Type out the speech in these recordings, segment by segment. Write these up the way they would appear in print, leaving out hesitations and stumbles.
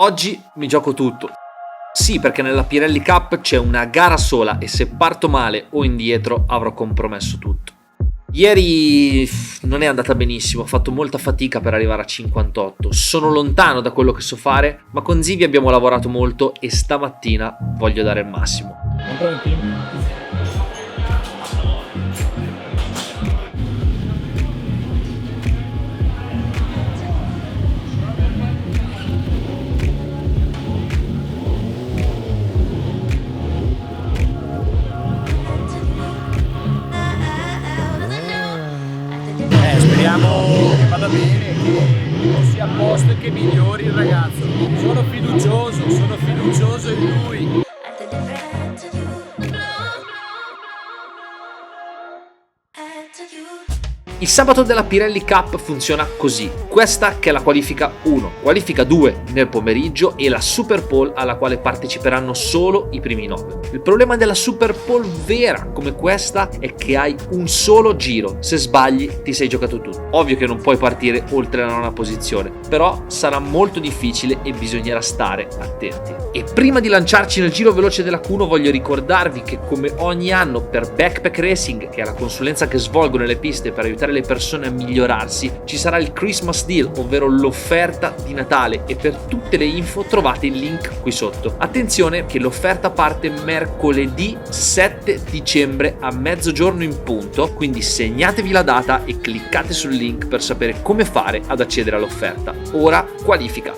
Oggi mi gioco tutto. Sì, perché nella Pirelli Cup c'è una gara sola e se parto male o indietro avrò compromesso tutto. Ieri non è andata benissimo, ho fatto molta fatica per arrivare a 58. Sono lontano da quello che so fare, ma con Zivi abbiamo lavorato molto e stamattina voglio dare il massimo. Speriamo che vada bene, che sia a posto e che migliori il ragazzo. Sono fiducioso in lui. Il sabato della Pirelli Cup funziona così. Questa che è la qualifica 1, qualifica 2 nel pomeriggio e la Super Pole alla quale parteciperanno solo i primi 9. Il problema della Super Pole vera come questa è che hai un solo giro, se sbagli ti sei giocato tutto. Ovvio che non puoi partire oltre la nona posizione, però sarà molto difficile e bisognerà stare attenti. E prima di lanciarci nel giro veloce della Q1 voglio ricordarvi che come ogni anno per Backpack Racing, che è la consulenza che svolgo nelle piste per aiutare le persone a migliorarsi, ci sarà il Christmas Deal, ovvero l'offerta di Natale, e per tutte le info trovate il link qui sotto. Attenzione che l'offerta parte mercoledì 7 dicembre a mezzogiorno in punto, quindi segnatevi la data e cliccate sul link per sapere come fare ad accedere all'offerta. Ora qualifica.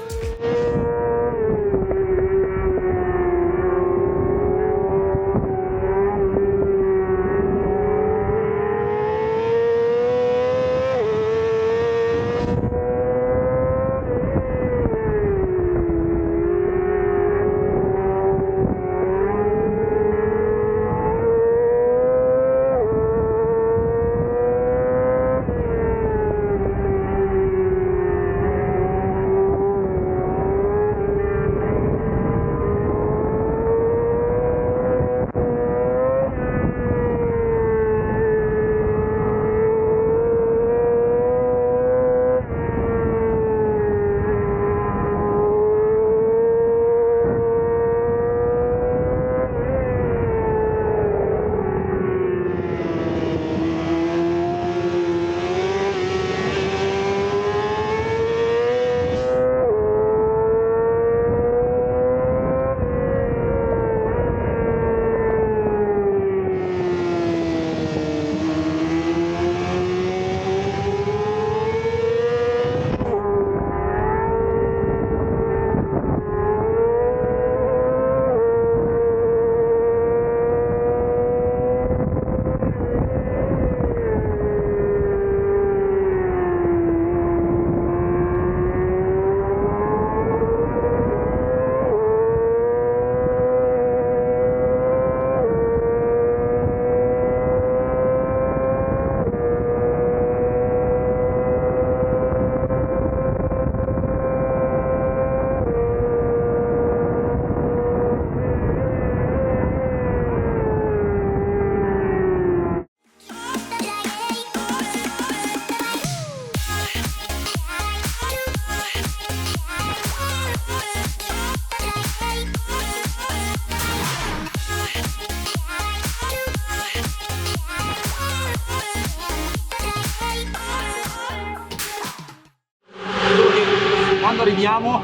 Quando arriviamo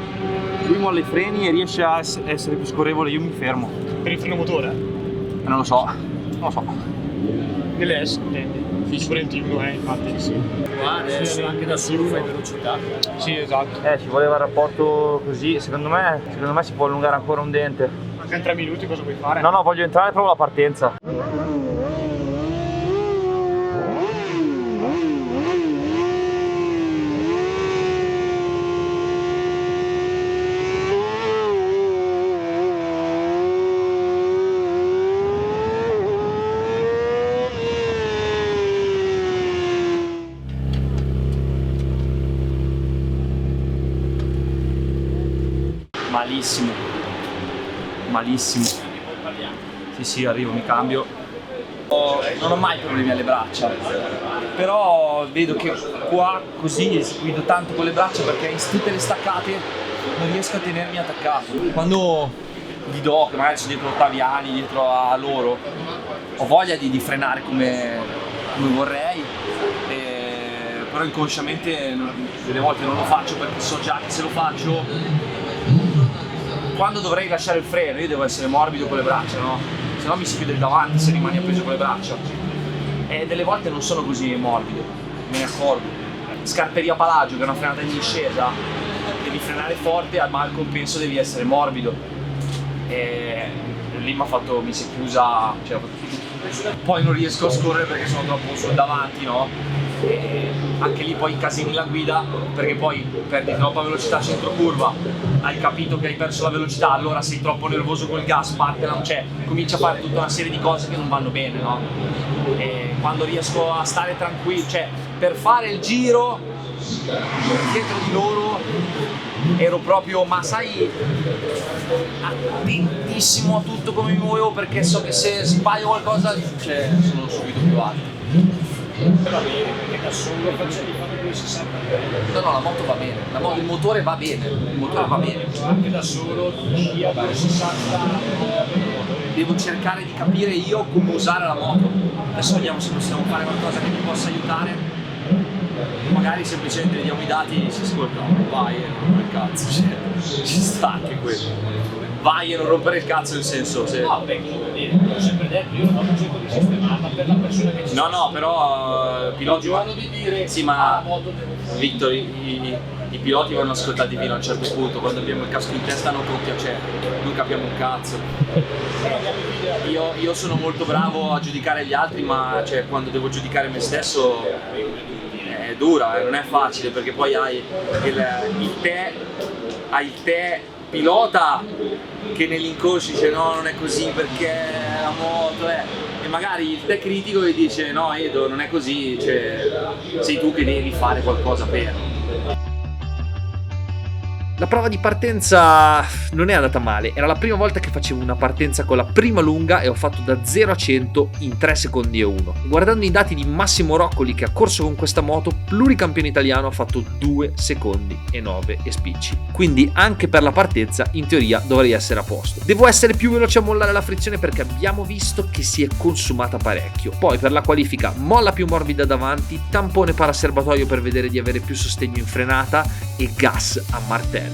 lui molla i freni e riesce a essere più scorrevole, io mi fermo. Per il freno motore? Non lo so. Nelle S intendi? Sì, pure il T1 infatti. Sì. Qua adesso anche da su fai velocità. Sì, esatto. Ci voleva il rapporto così, secondo me si può allungare ancora un dente. Anche in 3 minuti cosa vuoi fare? No, voglio entrare proprio la partenza. Malissimo. Sì, arrivo, mi cambio. Non ho mai problemi alle braccia, però vedo che qua così guido tanto con le braccia perché in tutte le staccate non riesco a tenermi attaccato. Quando gli do, che magari sono dietro Ottaviani, dietro a loro, ho voglia di frenare come vorrei, però inconsciamente delle volte non lo faccio perché so già che se lo faccio, quando dovrei lasciare il freno, io devo essere morbido con le braccia, no? Se no mi si chiude il davanti se rimani appeso con le braccia. E delle volte non sono così morbido, me ne accorgo. Scarperia Palagio, che è una frenata in discesa, devi frenare forte, ma al compenso devi essere morbido. E lì mi si è chiusa, cioè, poi non riesco a scorrere perché sono troppo sul davanti, no? E anche lì poi incasini la guida perché poi perdi troppa velocità centro curva, hai capito che hai perso la velocità, allora sei troppo nervoso col gas, cioè cominci a fare tutta una serie di cose che non vanno bene, no? E quando riesco a stare tranquillo, cioè per fare il giro dietro di loro ero proprio, ma sai, attentissimo a tutto come mi muovevo perché so che se sbaglio qualcosa, cioè, sono subito più alto. Va bene, perché da solo facevi fare 260. No, la moto va bene, il motore va bene, Anche da solo sia 260. Devo cercare di capire io come usare la moto. Adesso vediamo se possiamo fare qualcosa che mi possa aiutare. Magari semplicemente vediamo i dati e si ascolta, vai e non rompere il cazzo, cioè, ci sta anche quello. Vai e non rompere il cazzo, nel senso se... No, beh, l'ho sempre detto, io non ho cerco di sistemata per la persona che ci sta. No, però piloti giorno di dire sì, ma moto Victor, i piloti vanno ascoltati fino a un certo punto, quando abbiamo il casco in testa non capiamo un cazzo. Io sono molto bravo a giudicare gli altri, ma cioè, quando devo giudicare me stesso è dura, non è facile perché poi hai il te pilota che nell'inconscio dice no, non è così perché la moto è, e magari il te critico che dice no Edo, non è così, cioè sei tu che devi fare qualcosa per. La prova di partenza non è andata male, era la prima volta che facevo una partenza con la prima lunga e ho fatto da 0 a 100 in 3 secondi e 1. Guardando i dati di Massimo Roccoli che ha corso con questa moto, pluricampione italiano, ha fatto 2 secondi e 9 e spicci. Quindi anche per la partenza in teoria dovrei essere a posto. Devo essere più veloce a mollare la frizione perché abbiamo visto che si è consumata parecchio. Poi per la qualifica molla più morbida davanti, tampone paraserbatoio per vedere di avere più sostegno in frenata e gas a martello.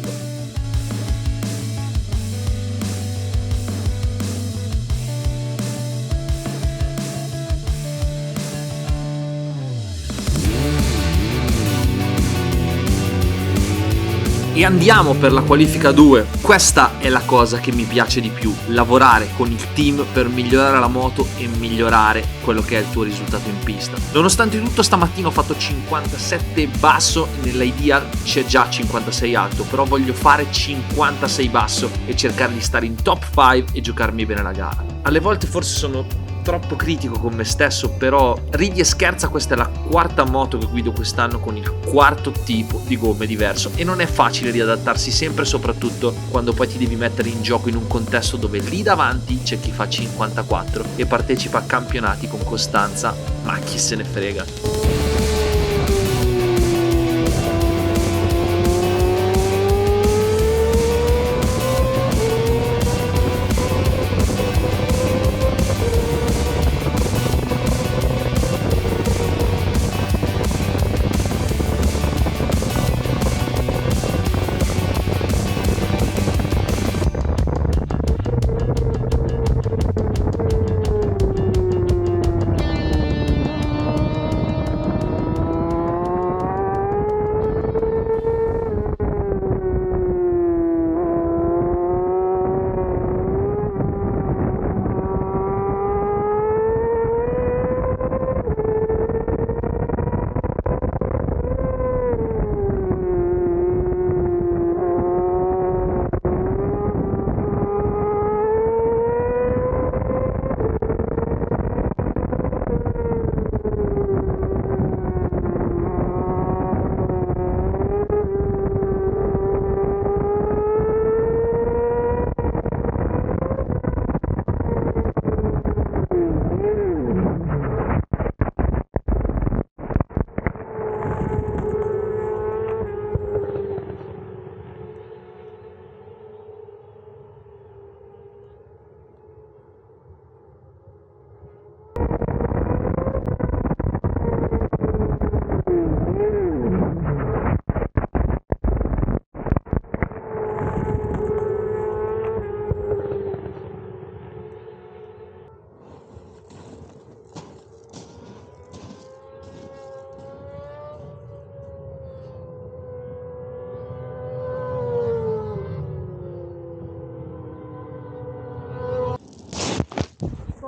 E andiamo per la qualifica 2. Questa è la cosa che mi piace di più, lavorare con il team per migliorare la moto e migliorare quello che è il tuo risultato in pista. Nonostante tutto stamattina ho fatto 57 basso, nell'IDEA c'è già 56 alto, però voglio fare 56 basso e cercare di stare in top 5 e giocarmi bene la gara. Alle volte forse sono troppo critico con me stesso, però ridi e scherza, questa è la quarta moto che guido quest'anno con il quarto tipo di gomme diverso e non è facile riadattarsi sempre, soprattutto quando poi ti devi mettere in gioco in un contesto dove lì davanti c'è chi fa 54 e partecipa a campionati con costanza, ma chi se ne frega.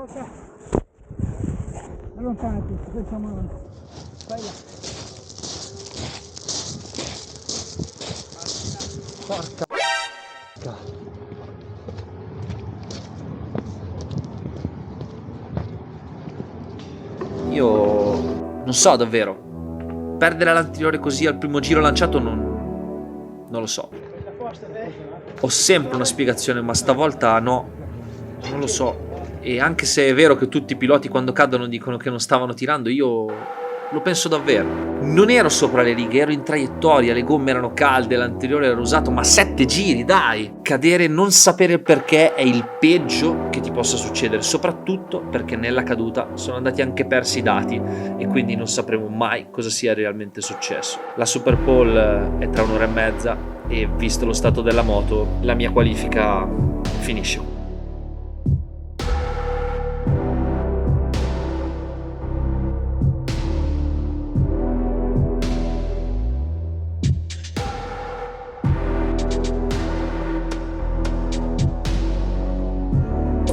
Porca. Allontanati, facciamo avanti. Vai là. Porca. Io non so davvero. Perdere l'anteriore così al primo giro lanciato non lo so. Ho sempre una spiegazione, ma stavolta no. Non lo so. E anche se è vero che tutti i piloti quando cadono dicono che non stavano tirando, io lo penso davvero. Non ero sopra le righe, ero in traiettoria, le gomme erano calde, l'anteriore era usato, ma 7 giri, dai! Cadere e non sapere il perché è il peggio che ti possa succedere, soprattutto perché nella caduta sono andati anche persi i dati e quindi non sapremo mai cosa sia realmente successo. La Super Pole è tra un'ora e mezza e visto lo stato della moto, la mia qualifica finisce.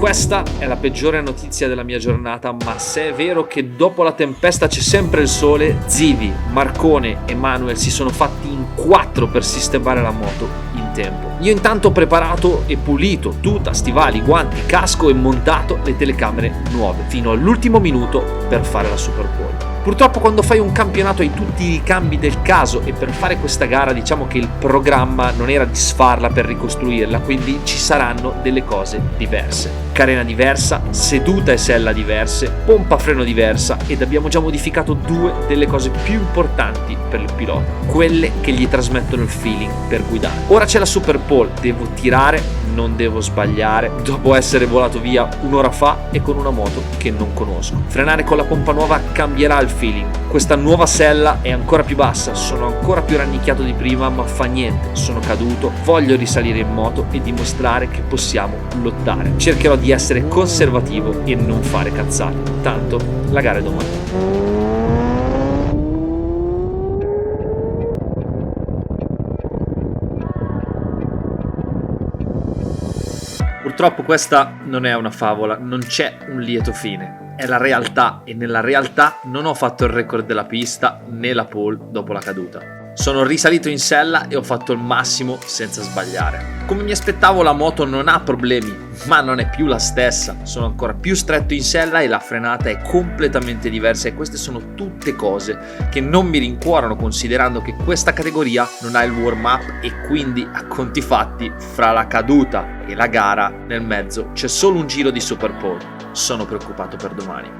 Questa è la peggiore notizia della mia giornata, ma se è vero che dopo la tempesta c'è sempre il sole, Zivi, Marcone e Manuel si sono fatti in 4 per sistemare la moto in tempo. Io intanto ho preparato e pulito tuta, stivali, guanti, casco e montato le telecamere nuove fino all'ultimo minuto per fare la Super Pole. Purtroppo quando fai un campionato hai tutti i cambi del caso e per fare questa gara diciamo che il programma non era disfarla per ricostruirla, quindi ci saranno delle cose diverse. Carena diversa, seduta e sella diverse, pompa freno diversa ed abbiamo già modificato 2 delle cose più importanti per il pilota, quelle che gli trasmettono il feeling per guidare. Ora c'è la Super Pole, devo tirare, non devo sbagliare, dopo essere volato via un'ora fa e con una moto che non conosco. Frenare con la pompa nuova cambierà il feeling, questa nuova sella è ancora più bassa, sono ancora più rannicchiato di prima, ma fa niente, sono caduto, voglio risalire in moto e dimostrare che possiamo lottare. Cercherò di essere conservativo e non fare cazzate, tanto la gara è domani. Purtroppo questa non è una favola, non c'è un lieto fine, è la realtà e nella realtà non ho fatto il record della pista né la pole dopo la caduta. Sono risalito in sella e ho fatto il massimo senza sbagliare. Come mi aspettavo la moto non ha problemi, ma non è più la stessa, sono ancora più stretto in sella e la frenata è completamente diversa e queste sono tutte cose che non mi rincuorano considerando che questa categoria non ha il warm up e quindi a conti fatti fra la caduta e la gara nel mezzo c'è solo un giro di Super Pole. Sono preoccupato per domani.